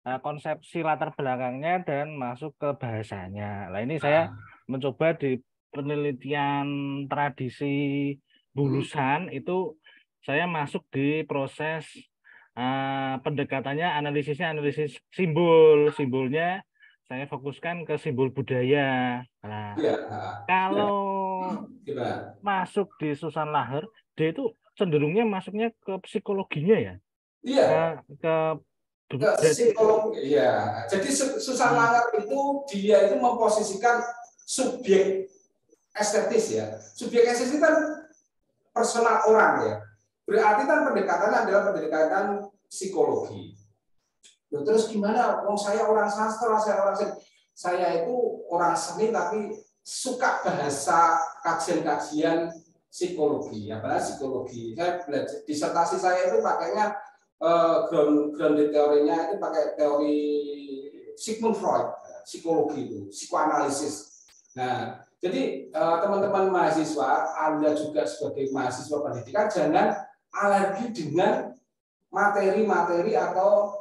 konsepsi latar belakangnya dan masuk ke bahasanya. Nah, ini saya mencoba di penelitian tradisi Bulusan itu saya masuk di proses pendekatannya, analisis simbolnya saya fokuskan ke simbol budaya. Nah, kalau masuk di Susan Langer, dia itu cenderungnya masuknya ke psikologinya ya. Iya. Ke psikologi ya. Jadi Susan Langer itu dia itu memposisikan subjek estetis ya. Subjek estetis kan personal orang ya. Berarti kan pendekatannya adalah pendekatan psikologi. Loh, terus gimana? Saya orang sastra, saya itu orang seni tapi suka bahasa kajian-kajian psikologi. Apa psikologi? Saya belajar disertasi saya itu pakainya grounded teorinya itu pakai teori Sigmund Freud, psikologi itu, psikoanalisis. Nah, jadi teman-teman mahasiswa, Anda juga sebagai mahasiswa pendidikan jangan alergi dengan materi-materi atau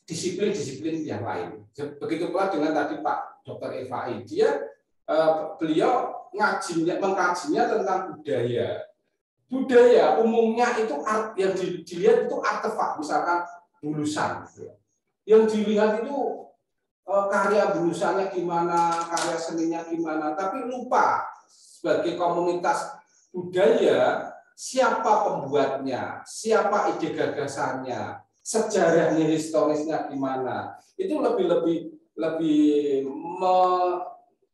disiplin-disiplin yang lain. Begitu pula dengan tadi Pak Dr. Evai, beliau mengkajinya tentang budaya. Budaya umumnya itu yang dilihat itu artefak, misalkan bulusan. Yang dilihat itu karya bulusannya gimana, karya seninya gimana, tapi lupa sebagai komunitas budaya siapa pembuatnya, siapa ide gagasannya, sejarahnya, historisnya gimana. Itu lebih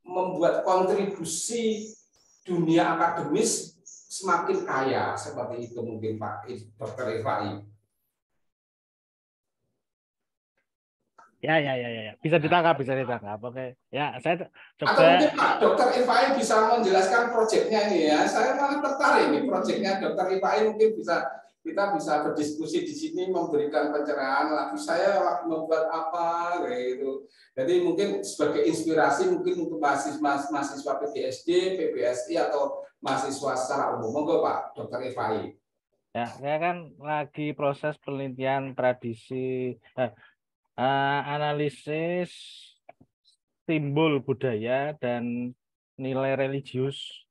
membuat kontribusi dunia akademis semakin kaya, seperti itu mungkin Pak Dr. Evai. Ya. Bisa ditangkap. Oke. Ya, saya coba. Atau mungkin Pak Dr. Evai bisa menjelaskan proyeknya ini ya. Saya malah tertarik nih proyeknya Dr. Evai, mungkin kita bisa berdiskusi di sini, memberikan pencerahan lagi saya membuat apa gitu. Jadi mungkin sebagai inspirasi mungkin untuk mahasiswa PGSD, PPSI atau mahasiswa secara umum. Monggo Pak Dr. Evai. Ya, saya kan lagi proses penelitian tradisi analisis simbol budaya dan nilai religius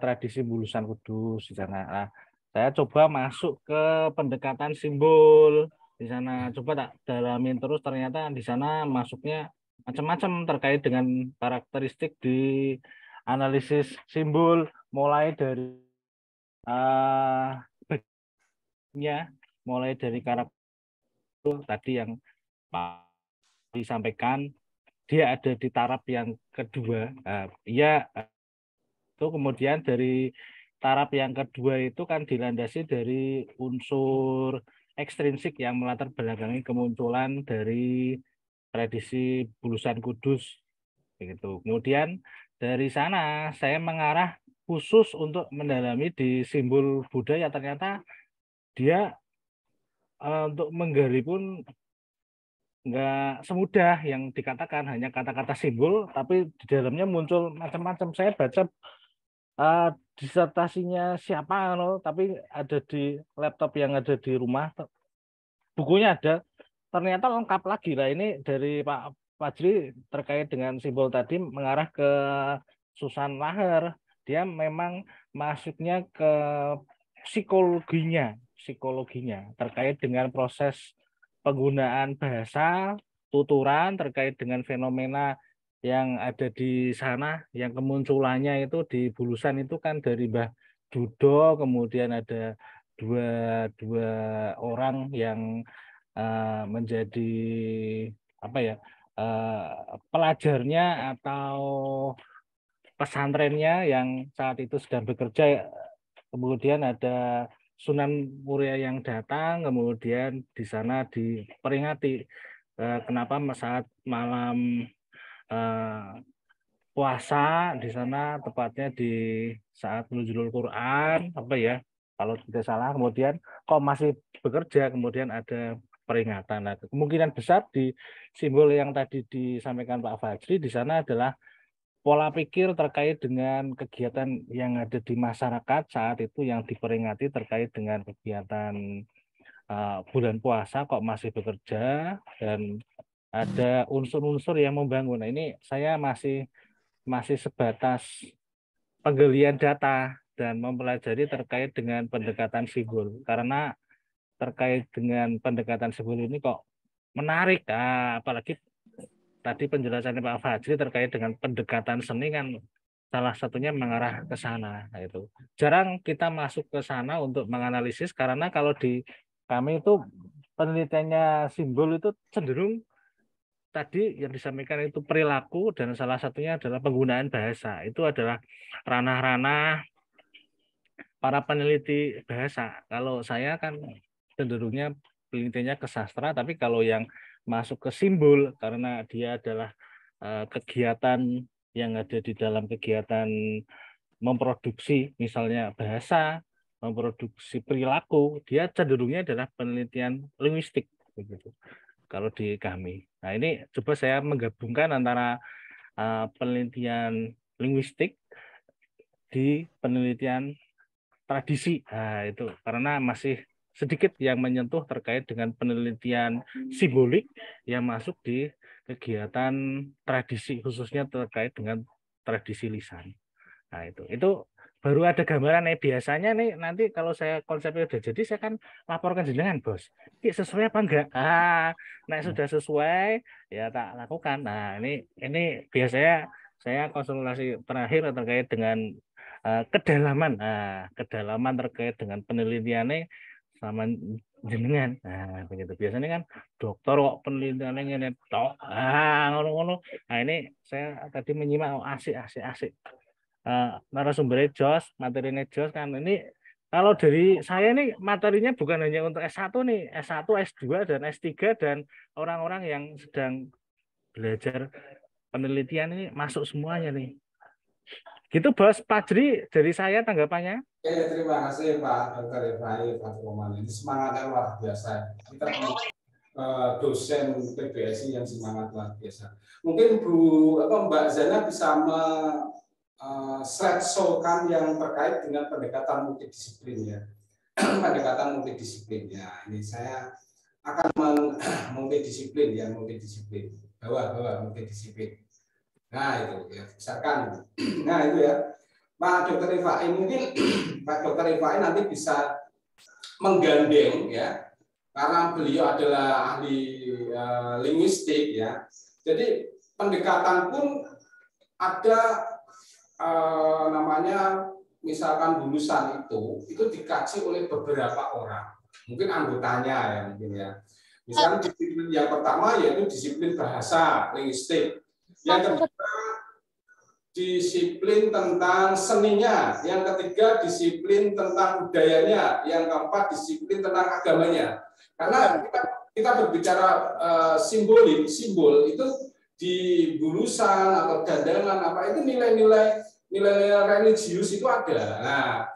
tradisi Bulusan Kudus di sana. Nah, saya coba masuk ke pendekatan simbol di sana. Coba tak dalamin terus, ternyata di sana masuknya macam-macam terkait dengan karakteristik di analisis simbol, mulai dari karakter tadi yang Pak disampaikan, dia ada di taraf yang kedua. Itu kemudian dari taraf yang kedua itu kan dilandasi dari unsur ekstrinsik yang melatar belakangi kemunculan dari tradisi Bulusan Kudus, begitu. Kemudian dari sana saya mengarah khusus untuk mendalami di simbol budaya. Ternyata dia untuk menggali pun nggak semudah yang dikatakan, hanya kata-kata simbol, tapi di dalamnya muncul macam-macam. Saya baca disertasinya siapa, tapi ada di laptop yang ada di rumah, bukunya ada, ternyata lengkap lagi lah. Ini dari Pak Fajri terkait dengan simbol tadi mengarah ke Susan Laher. Dia memang masuknya ke psikologinya terkait dengan proses penggunaan bahasa, tuturan terkait dengan fenomena yang ada di sana, yang kemunculannya itu di Bulusan itu kan dari Mbah Dudo, kemudian ada dua orang yang menjadi pelajarnya atau pesantrennya yang saat itu sedang bekerja. Kemudian ada Sunan Muria yang datang, kemudian di sana diperingati kenapa saat malam puasa di sana, tepatnya di saat nuzulul Quran, kalau tidak salah, kemudian kok masih bekerja, kemudian ada peringatan. Nah, kemungkinan besar di simbol yang tadi disampaikan Pak Fajri di sana adalah pola pikir terkait dengan kegiatan yang ada di masyarakat saat itu yang diperingati terkait dengan kegiatan bulan puasa kok masih bekerja, dan ada unsur-unsur yang membangun. Nah, ini saya masih sebatas penggalian data dan mempelajari terkait dengan pendekatan simbol, karena terkait dengan pendekatan simbol ini kok menarik, apalagi tadi penjelasannya Pak Fajri terkait dengan pendekatan seni kan salah satunya mengarah ke sana. Nah, itu jarang kita masuk ke sana untuk menganalisis, karena kalau di kami itu penelitiannya simbol itu cenderung tadi yang disampaikan itu perilaku, dan salah satunya adalah penggunaan bahasa. Itu adalah ranah-ranah para peneliti bahasa. Kalau saya kan cenderungnya penelitiannya ke sastra, tapi kalau yang masuk ke simbol karena dia adalah kegiatan yang ada di dalam kegiatan memproduksi misalnya bahasa, memproduksi perilaku, dia cenderungnya adalah penelitian linguistik begitu. Kalau di kami. Nah, ini coba saya menggabungkan antara penelitian linguistik di penelitian tradisi. Nah, itu karena masih sedikit yang menyentuh terkait dengan penelitian simbolik yang masuk di kegiatan tradisi, khususnya terkait dengan tradisi lisan. Nah, itu baru ada gambaran biasanya nih nanti kalau saya konsepnya udah jadi saya kan laporkan jenengan bos. Ini sesuai apa enggak? Nah sudah sesuai ya tak lakukan. Nah ini biasanya saya konsultasi terakhir terkait dengan kedalaman. Nah, kedalaman terkait dengan penelitiannya sama jenengan. Nah, begitu. Biasanya kan dokter kok penelitiannya ngene tok. Ngono-ngono. Nah, ini saya tadi menyimak asik. Narasumbernya Jos, materinya Jos kan ini kalau dari saya nih materinya bukan hanya untuk S1 nih, S1, S2 dan S3 dan orang-orang yang sedang belajar penelitian ini masuk semuanya nih. Gitu Bos, Pak Jri dari saya tanggapannya. Oke, terima kasih Pak Dr. Ibrahim Pak Roman. Ini semangatnya luar biasa. Kita dosen PBSI yang semangat luar biasa. Mungkin Mbak Zana bisa slide-show-kan yang terkait dengan pendekatan multidisiplin ya. Pendekatan multidisiplin ya. Ini saya akan multidisiplin. Bawah multidisiplin. Nah itu ya, misalkan. Nah itu ya. Pak Dr. Ifai mungkin Pak Dr. Ifai nanti bisa menggandeng ya. Karena beliau adalah ahli linguistik ya. Jadi pendekatan pun ada namanya misalkan lulusan itu dikaji oleh beberapa orang, mungkin anggotanya ya mungkin ya. Misalnya disiplin yang pertama yaitu disiplin bahasa linguistik, yang kedua disiplin tentang seninya, yang ketiga disiplin tentang budayanya, yang keempat disiplin tentang agamanya. Karena kita berbicara simbol itu di bulusan atau dandangan apa itu nilai-nilai religius itu ada. Nah,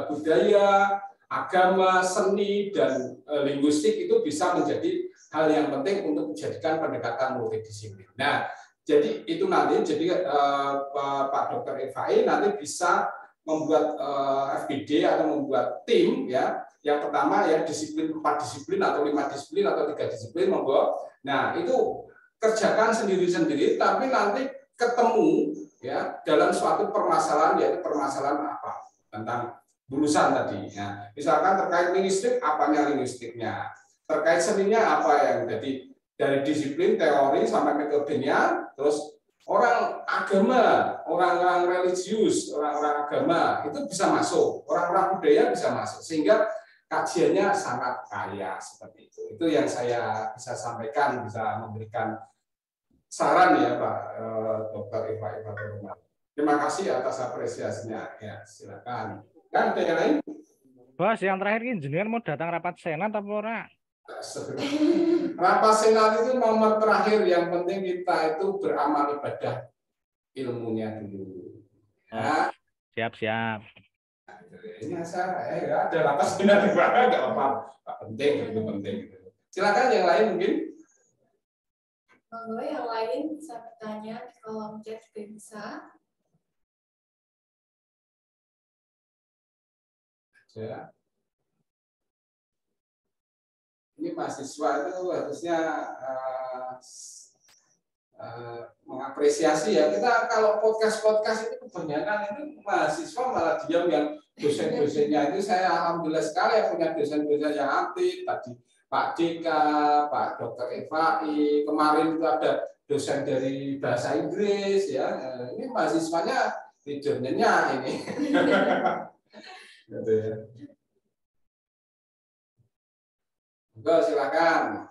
budaya, agama, seni dan linguistik itu bisa menjadi hal yang penting untuk dijadikan pendekatan multidisiplin. Nah, jadi itu nanti Pak Dr. Ifai nanti bisa membuat FGD atau membuat tim ya. Yang pertama ya disiplin 4 disiplin atau 5 disiplin atau 3 disiplin monggo. Nah, itu kerjakan sendiri-sendiri tapi nanti ketemu ya dalam suatu permasalahan yaitu permasalahan apa tentang lulusan tadi ya. Misalkan terkait linguistik apanya linguistiknya, terkait seninya apa yang jadi dari disiplin teori sampai metodenya, terus orang agama, orang-orang religius, orang-orang agama itu bisa masuk, orang-orang budaya bisa masuk sehingga kajiannya sangat kaya seperti itu. Itu yang saya bisa sampaikan, bisa memberikan saran ya Pak Dr. Ifai Pak Roman. Terima kasih atas apresiasinya. Ya, silakan. Kan ada yang lain? Bos, yang terakhir ini jenengan mau datang rapat senat apa ora? Rapat senat itu nomor terakhir, yang penting kita itu beramal ibadah ilmunya dulu. Ya. Siap. Ini acara ada rapat senat di mana enggak apa-apa. Penting. Silakan yang lain mungkin. Kalau yang lain bisa bertanya di kolom chat juga bisa. Ya. Ini mahasiswa itu harusnya mengapresiasi ya. Kita kalau podcast itu kebanyakan itu mahasiswa malah diam, yang dosen-dosennya itu saya alhamdulillah sekali ya punya dosen-dosen yang aktif tadi. Pak Dika, Pak Dr. Ifai, kemarin itu ada dosen dari bahasa Inggris ya. Ini mahasiswanya tidurnya ini. Gitu ya. Enggak, silakan.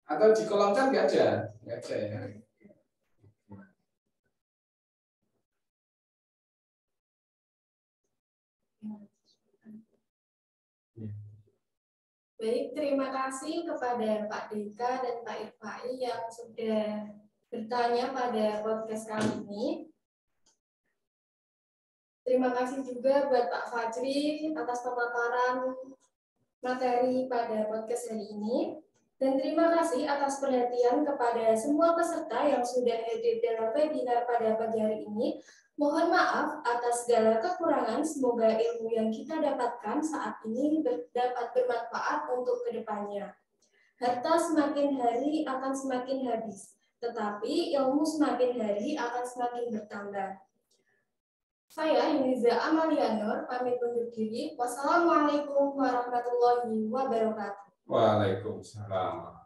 Atau di kolom chat nggak ada ya. Baik, terima kasih kepada Pak Dika dan Pak Ifai yang sudah bertanya pada podcast kali ini. Terima kasih juga buat Pak Fajri atas pemaparan materi pada podcast hari ini. Dan terima kasih atas perhatian kepada semua peserta yang sudah hadir dalam webinar pada pagi hari ini. Mohon maaf atas segala kekurangan, semoga ilmu yang kita dapatkan saat ini dapat bermanfaat untuk kedepannya. Harta semakin hari akan semakin habis, tetapi ilmu semakin hari akan semakin bertambah. Saya Yuniza Amalianur, pamit undur diri. Wassalamualaikum warahmatullahi wabarakatuh. Waalaikumsalam.